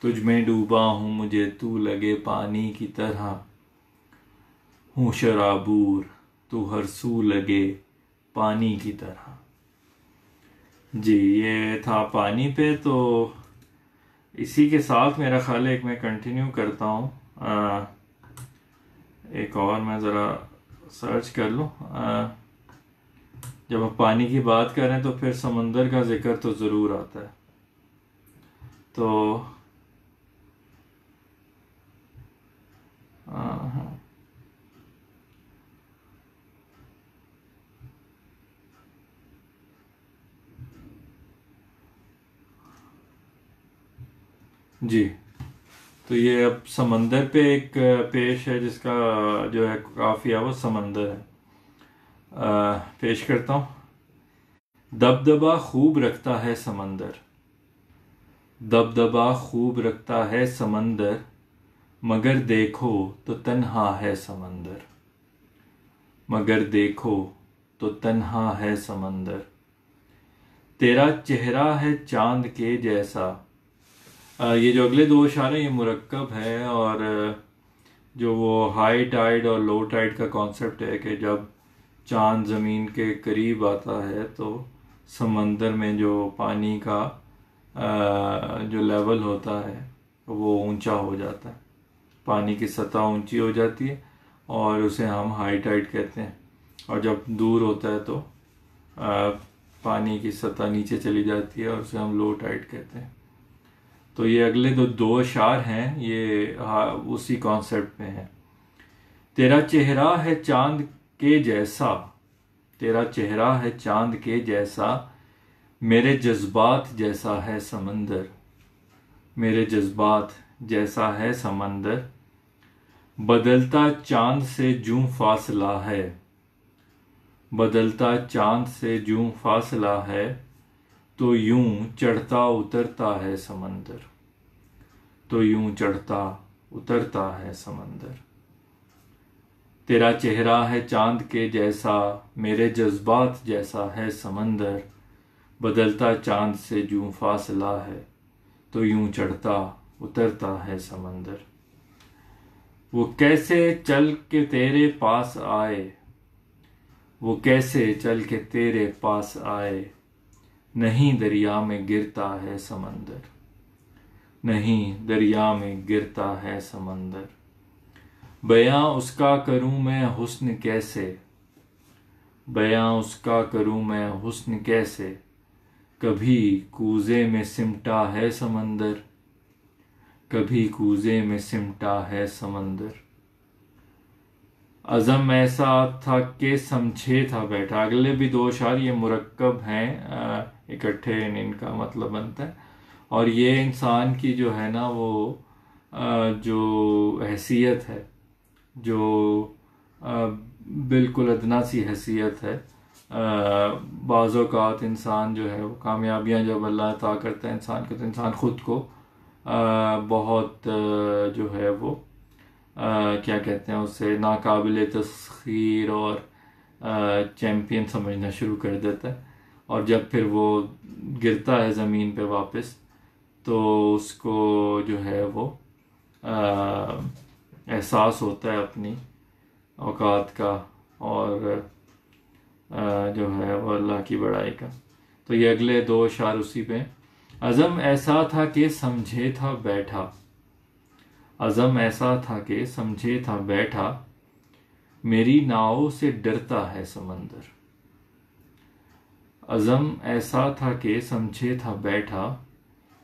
तुझ में डूबा हूँ मुझे तू लगे पानी की तरह, हूँ शराबूर तू हर सू लगे पानी की तरह। जी, ये था पानी पे। तो इसी के साथ मेरा ख्याल है एक मैं कंटिन्यू करता हूँ। एक और मैं ज़रा सर्च कर लूँ। जब हम पानी की बात करें तो फिर समंदर का जिक्र तो ज़रूर आता है। तो हाँ, जी, तो ये अब समंदर पे एक पेश है जिसका जो है काफिया वो समंदर है। पेश करता हूँ। दबदबा खूब रखता है समंदर, दबदबा खूब रखता है समंदर, मगर देखो तो तन्हा है समंदर, मगर देखो तो तन्हा है समंदर। तेरा चेहरा है चांद के जैसा। ये जो अगले दो अशारे ये मुरक्कब है, और जो वो हाई टाइड और लो टाइड का कॉन्सेप्ट है कि जब चांद ज़मीन के करीब आता है तो समंदर में जो पानी का जो लेवल होता है वो ऊंचा हो जाता है, पानी की सतह ऊंची हो जाती है और उसे हम हाई टाइड कहते हैं। और जब दूर होता है तो पानी की सतह नीचे चली जाती है और उसे हम लो टाइड कहते हैं। तो ये अगले दो अशार हैं, ये उसी कॉन्सेप्ट में है। तेरा चेहरा है चांद के जैसा, तेरा चेहरा है चांद के जैसा, मेरे जज्बात जैसा है समंदर, मेरे जज्बात जैसा है समंदर। बदलता चांद से जूं फासला है, बदलता चांद से जूं फासला है, तो यूं चढ़ता उतरता है समंदर, तो यूं चढ़ता उतरता है समंदर। तेरा चेहरा है चांद के जैसा, मेरे जज्बात जैसा है समंदर। बदलता चांद से जूं फासला है, तो यूं चढ़ता उतरता है समंदर। वो कैसे चल के तेरे पास आए, वो कैसे चल के तेरे पास आए, नहीं दरिया में गिरता है समंदर, नहीं दरिया में गिरता है समंदर। बयां उसका करूं मैं हुस्न कैसे, बयां उसका करूं मैं हुस्न कैसे, कभी कूजे में सिमटा है समंदर, कभी कूजे में सिमटा है समंदर। अज़म ऐसा था कि समझे था बैठा। अगले भी दो अशार ये मुरक्कब हैं, इकट्ठे इनका मतलब बनता है। और ये इंसान की जो है ना वो जो हैसियत है, जो बिल्कुल अदना सी हैसियत है। बाज़ औक़ात इंसान जो है वो कामयाबियाँ जब अल्लाह अता करता है इंसान को, तो इंसान ख़ुद को बहुत जो है वो क्या कहते हैं उसे, नाकाबिल तस्खीर और चैम्पियन समझना शुरू कर देता है। और जब फिर वो गिरता है ज़मीन पे वापस, तो उसको जो है वो एहसास होता है अपनी औकात का और जो है वो अल्लाह की बड़ाई का। तो ये अगले दो अशार उसी पे। अज़म ऐसा था कि समझे था बैठा, अज़म ऐसा था कि समझे था बैठा, मेरी नाव से डरता है समंदर। अज़म ऐसा था कि समझे था बैठा,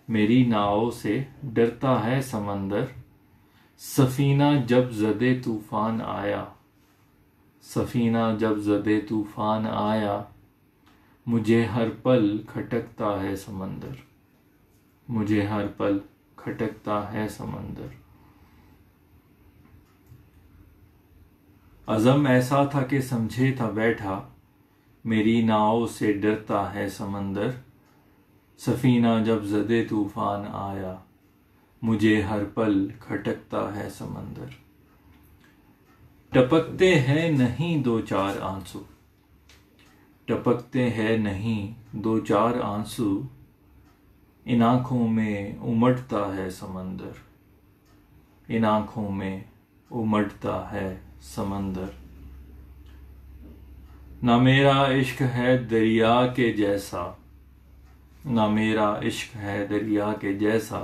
मेरी नाव से डरता है समंदर। सफीना जब ज़दे तूफान आया, सफीना जब ज़दे तूफान आया, मुझे हर पल खटकता है समंदर, मुझे हर पल खटकता है समंदर। अज़म ऐसा था कि समझे था बैठा, मेरी नाव से डरता है समंदर। सफीना जब ज़दे तूफान आया, मुझे हर पल खटकता है समंदर। टपकते हैं नहीं दो चार आंसू, टपकते हैं नहीं दो चार आंसू, इन आंखों में उमड़ता है समंदर, इन आंखों में उमड़ता है समंदर। ना मेरा इश्क है दरिया के जैसा, ना मेरा इश्क है दरिया के जैसा,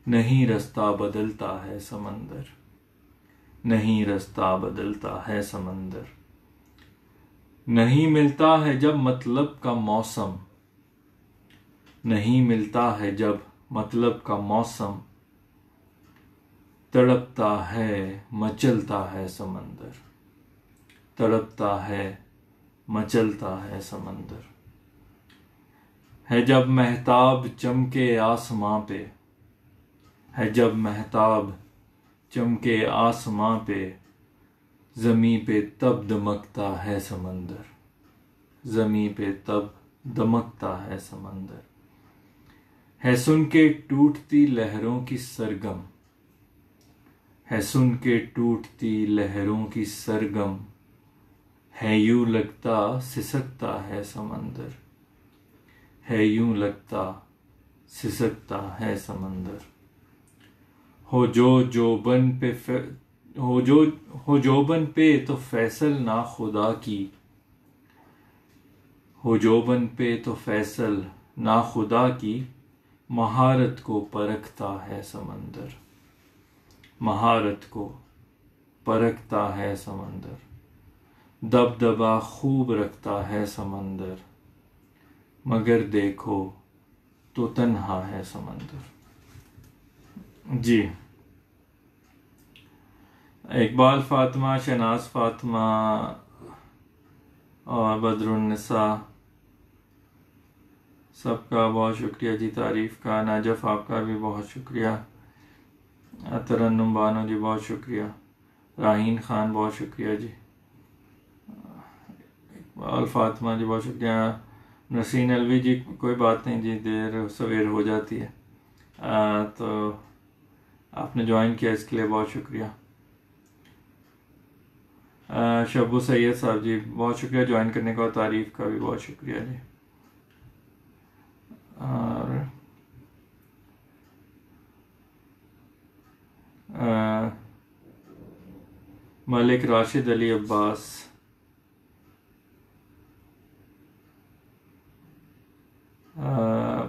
नहीं रास्ता बदलता है समंदर, नहीं रास्ता बदलता है समंदर। नहीं मिलता है जब मतलब का मौसम, नहीं मिलता है जब मतलब का मौसम, तड़पता है मचलता है समंदर, तड़पता है मचलता है समंदर। है जब महताब चमके आसमां पे, है जब महताब चमके आसमां पे, ज़मीं पे तब दमकता है समंदर, ज़मीं पे तब दमकता है समंदर। है सुन के टूटती लहरों की सरगम, है सुन के टूटती लहरों की सरगम, है यूं लगता सिसकता है समंदर, है यूं लगता सिसकता है समंदर। हो जोबन पे हो जोबन पे तो फैसल ना खुदा की, हो जोबन पे तो फैसल ना खुदा की, महारत को परखता है समंदर, महारत को परखता है समंदर। दबदबा खूब रखता है समंदर, मगर देखो तो तन्हा है समंदर। जी, इकबाल फातिमा, शहनाज फातिमा और बदरुन्निसा, सबका बहुत शुक्रिया जी तारीफ़ का। नाजफ आपका भी बहुत शुक्रिया। तरन्नुम बानो जी बहुत शुक्रिया। राहीन खान बहुत शुक्रिया जी। इकबाल फातिमा जी बहुत शुक्रिया। नसीन अलवी जी कोई बात नहीं जी, देर सवेर हो जाती है, तो आपने ज्वाइन किया इसके लिए बहुत शुक्रिया। शब्बू सैयद साहब जी बहुत शुक्रिया ज्वाइन करने का, और तारीफ़ का भी बहुत शुक्रिया जी। और मलिक राशिद अली अब्बास,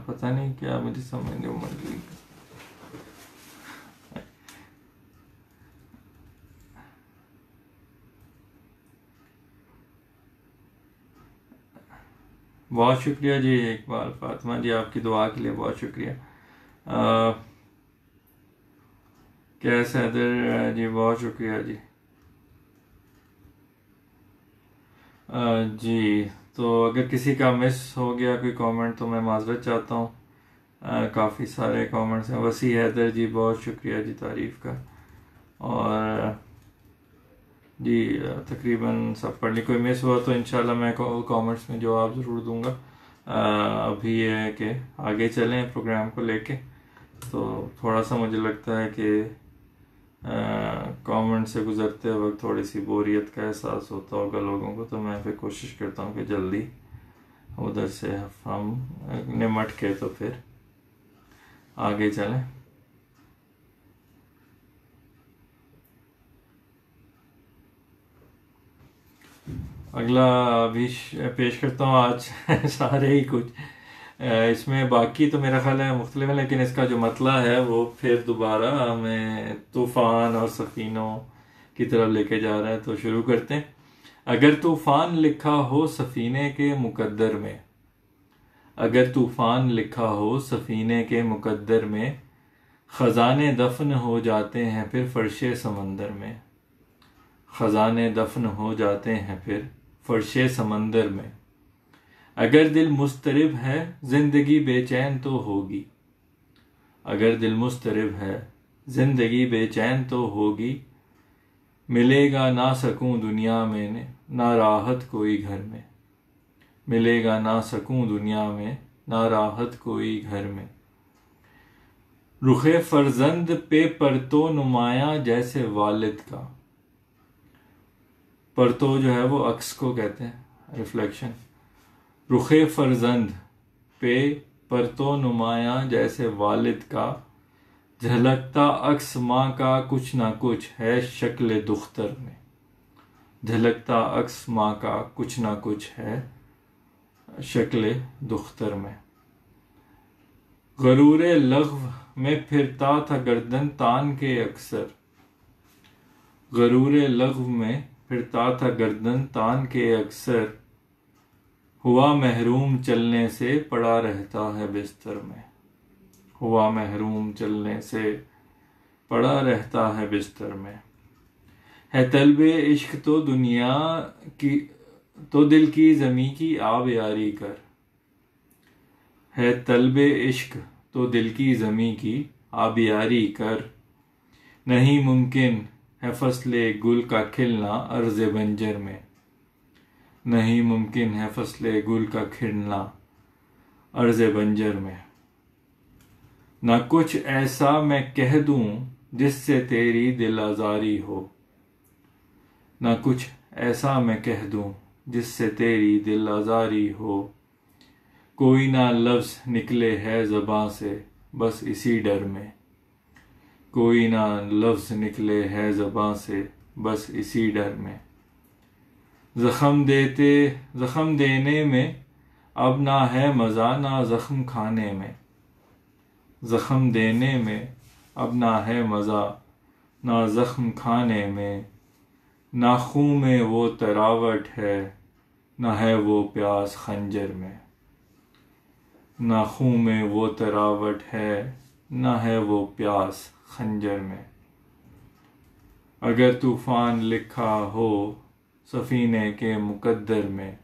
पता नहीं क्या मुझे समझ नहीं उमड़। बहुत शुक्रिया जी इकबाल फातिमा जी, आपकी दुआ के लिए बहुत शुक्रिया। कैस हैदर जी बहुत शुक्रिया जी। जी, तो अगर किसी का मिस हो गया कोई कमेंट तो मैं माजरत चाहता हूँ। काफ़ी सारे कमेंट्स हैं। वसी हैदर जी बहुत शुक्रिया जी तारीफ़ का। और जी तकरीबन सब पढ़ ली, कोई मिस हुआ तो इंशाल्लाह मैं कमेंट्स में जवाब ज़रूर दूंगा। अभी ये है कि आगे चलें प्रोग्राम को लेके, तो थोड़ा सा मुझे लगता है कि कमेंट से गुज़रते वक्त थोड़ी सी बोरियत का एहसास होता होगा लोगों को, तो मैं फिर कोशिश करता हूँ कि जल्दी उधर से हम निमट के तो फिर आगे चलें। अगला अभी पेश करता हूँ आज सारे ही कुछ इसमें, बाकी तो मेरा ख्याल है मुख्तलिफ है, लेकिन इसका जो मतला है वो फिर दोबारा हमें तूफ़ान और सफ़ीनों की तरफ लेके जा रहा है। तो शुरू करते हैं। अगर तूफ़ान लिखा हो सफ़ीने के मुकद्दर में, अगर तूफ़ान लिखा हो सफ़ीने के मुकद्दर में, ख़ज़ाने दफन हो जाते हैं फिर फ़र्शे समंदर में, ख़ज़ाने दफन हो जाते हैं फिर फ़र्शे समंदर में। अगर दिल मुस्तरिब है ज़िंदगी बेचैन तो होगी, अगर दिल मुस्तरिब है ज़िंदगी बेचैन तो होगी, मिलेगा ना सकूं दुनिया में ना राहत कोई घर में, मिलेगा ना सकूं दुनिया में ना राहत कोई घर में। रुखे फर्जंद पे पर तो नुमाया जैसे वालिद का, परतो जो है वो अक्स को कहते हैं, रिफ्लेक्शन। रुखे फर्जंद पे परतो नुमाया जैसे वालिद का, झलकता अक्स माँ का कुछ ना कुछ है शक्ल दुख्तर में। झलकता अक्स माँ का कुछ ना कुछ है शक्ल दुख्तर में। गरूरे लग़्व में फिरता था गर्दन तान के अक्सर। गरूरे लग़्व में फिरता था गर्दन तान के अक्सर, हुआ महरूम चलने से पड़ा रहता है बिस्तर में। हुआ महरूम चलने से पड़ा रहता है बिस्तर में। है तलबे इश्क तो दुनिया की, तो दिल की ज़मी की आब यारी कर। है तलबे इश्क तो दिल की ज़मी की आब यारी कर। नहीं मुमकिन है फसले गुल का खिलना अर्ज़ बंजर में। नहीं मुमकिन है फसले गुल का खिलना अर्ज़ बंजर में। न कुछ ऐसा मैं कह दूं जिससे तेरी दिल आज़ारी हो। न कुछ ऐसा मैं कह दूं जिससे तेरी दिल आज़ारी हो। कोई ना लफ्ज़ निकले है ज़बां से बस इसी डर में। कोई ना लफ्ज़ निकले है ज़बां से बस इसी डर में। ज़ख्म देने में अब ना है मज़ा ना ज़ख्म खाने में। ज़ख्म देने में अब ना है मज़ा ना ज़ख्म खाने में। ना खून में वो तरावट है ना है वो प्यास खंजर में। ना खून में वो तरावट है ना है वो प्यास खंजर में। अगर तूफ़ान लिखा हो सफ़ीने के मुकद्दर में,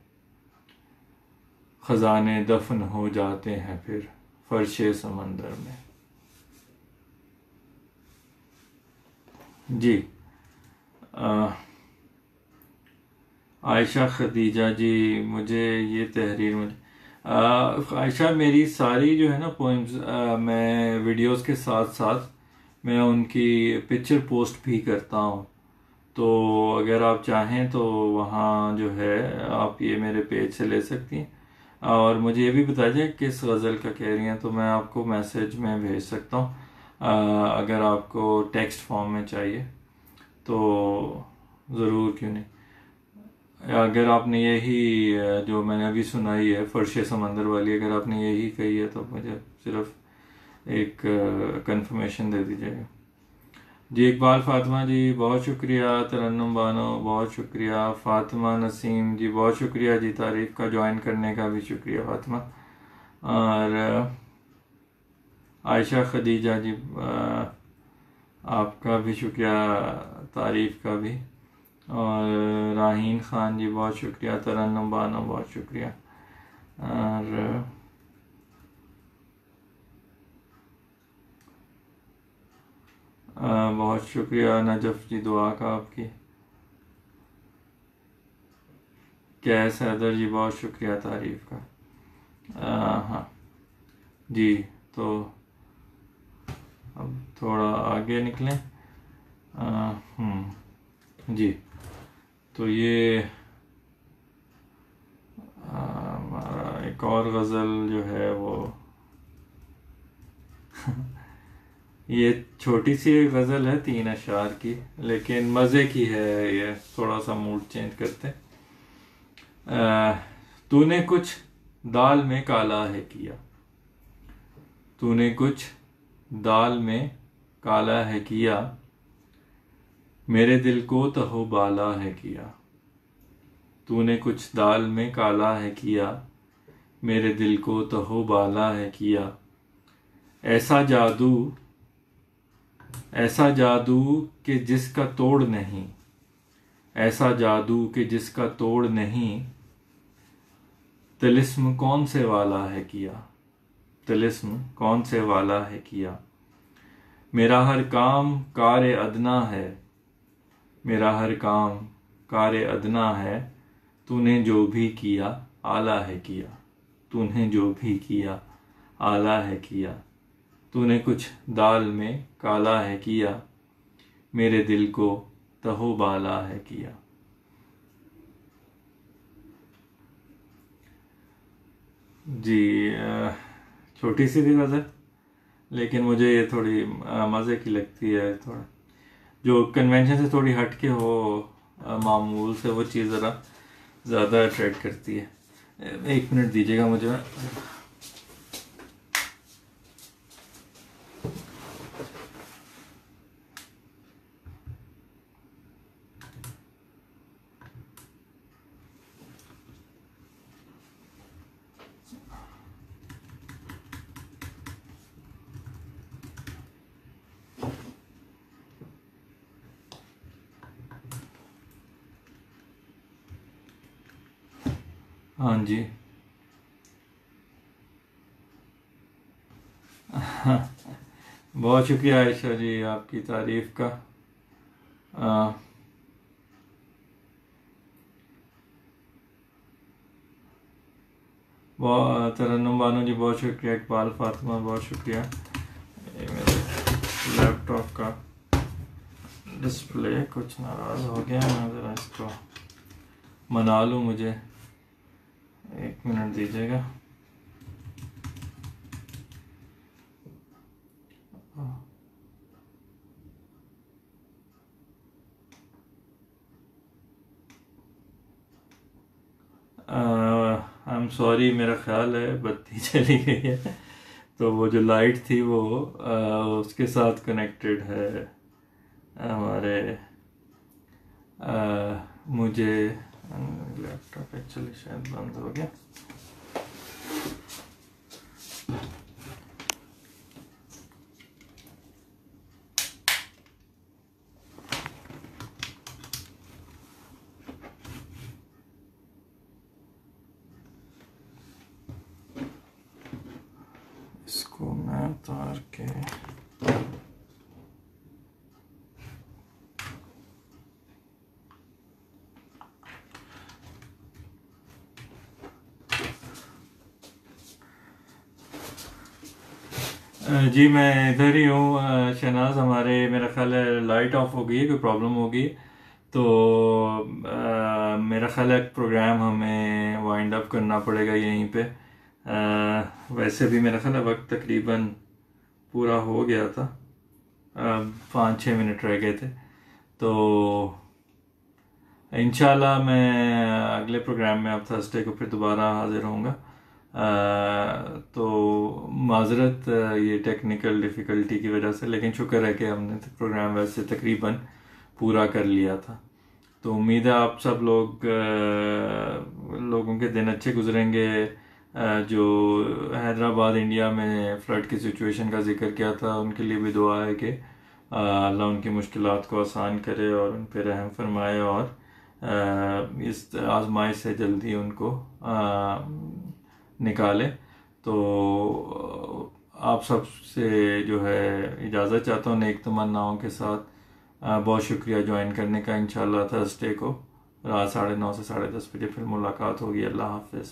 ख़ज़ाने दफन हो जाते हैं फिर फ़र्शे समंदर में। जी, आयशा खदीजा जी, मुझे ये तहरीर में आयशा, मेरी सारी जो है ना पोइम्स, मैं वीडियोस के साथ साथ मैं उनकी पिक्चर पोस्ट भी करता हूँ। तो अगर आप चाहें तो वहाँ जो है आप ये मेरे पेज से ले सकती हैं। और मुझे ये भी बताइए किस गज़ल का कह रही हैं, तो मैं आपको मैसेज में भेज सकता हूँ। अगर आपको टेक्स्ट फॉर्म में चाहिए तो ज़रूर, क्यों नहीं। अगर आपने यही जो मैंने अभी सुनाई है फर्शे समंदर वाली, अगर आपने यही कही है तो मुझे सिर्फ एक कंफर्मेशन दे दीजिएगा। जी, इकबाल फातिमा जी बहुत शुक्रिया। तरन्नुम बानो बहुत शुक्रिया। फातिमा नसीम जी बहुत शुक्रिया जी, तारीफ का ज्वाइन करने का भी शुक्रिया फातिमा। और आयशा खदीजा जी आपका भी शुक्रिया, तारीफ का भी। और राहीन ख़ान जी बहुत शुक्रिया। तरन्नुम बानो बहुत शुक्रिया। और बहुत शुक्रिया नजफ़ जी दुआ का आपकी। कैस हैदर जी बहुत शुक्रिया तारीफ़ का। हाँ जी, तो अब थोड़ा आगे निकलें। जी, तो ये हमारा एक और गज़ल जो है वो ये छोटी सी गज़ल है 3 अशार की, लेकिन मज़े की है। ये थोड़ा सा मूड चेंज करते हैं। तूने कुछ दाल में काला है किया। तूने कुछ दाल में काला है किया, मेरे दिल को तहो बाला है किया। तूने कुछ दाल में काला है किया, मेरे दिल को तहो बाला है किया। ऐसा जादू कि जिसका तोड़ नहीं। ऐसा जादू कि जिसका तोड़ नहीं, तिलिस्म कौन से वाला है किया। तिलिस्म कौन से वाला है किया। मेरा हर काम कारे अदना है। मेरा हर काम कारे अदना है, तूने जो भी किया आला है किया। तूने जो भी किया आला है किया। तूने कुछ दाल में काला है किया, मेरे दिल को तहो बाला है किया। जी, छोटी सी थी गज़ल, लेकिन मुझे ये थोड़ी मज़े की लगती है। थोड़ा जो कन्वेंशन से थोड़ी हट के हो, मामूल से, वो चीज़ ज़रा ज़्यादा अट्रैक्ट करती है। 1 मिनट दीजिएगा मुझे। हाँ जी। बहुत शुक्रिया आयशा जी आपकी तारीफ का। आ, बहुत तरन्नुम बानो जी बहुत शुक्रिया, इकबाल फातिमा बहुत शुक्रिया। ये मेरे लैपटॉप का डिस्प्ले कुछ नाराज़ हो गया, मैं ज़रा इसको मना लूँ, मुझे 1 मिनट दीजिएगा। आई एम सॉरी, मेरा ख्याल है बत्ती चली गई है, तो वो जो लाइट थी वो उसके साथ कनेक्टेड है हमारे। मुझे लैपटॉप एक्चुअली शायद बंद हो गया। इसको मैं उतार के जी मैं इधर ही हूँ। शहनाज, हमारे मेरा ख्याल है लाइट ऑफ हो गई है, कोई प्रॉब्लम होगी, तो मेरा ख्याल है प्रोग्राम हमें वाइंड अप करना पड़ेगा यहीं पे। वैसे भी मेरा ख्याल है वक्त तकरीबन पूरा हो गया था, 5-6 मिनट रह गए थे, तो इंशाल्लाह मैं अगले प्रोग्राम में अब थर्सडे को फिर दोबारा हाजिर होऊंगा। तो माजरत ये टेक्निकल डिफ़िकल्टी की वजह से, लेकिन शुक्र है कि हमने प्रोग्राम वैसे तकरीबन पूरा कर लिया था। तो उम्मीद है आप सब लोगों के दिन अच्छे गुजरेंगे। जो हैदराबाद इंडिया में फ़्लड की सिचुएशन का जिक्र किया था, उनके लिए भी दुआ है कि अल्लाह उनकी मुश्किलात को आसान करे और उन पर रहम फरमाए, और इस आजमाइश से जल्दी उनको निकाले। तो आप सब से जो है इजाज़त चाहता हूँ नेक तमन्नाओं के साथ। बहुत शुक्रिया ज्वाइन करने का। इंशाल्लाह थर्सडे को रात 9:30 से 10:30 बजे फिर मुलाकात होगी। अल्लाह हाफिज़।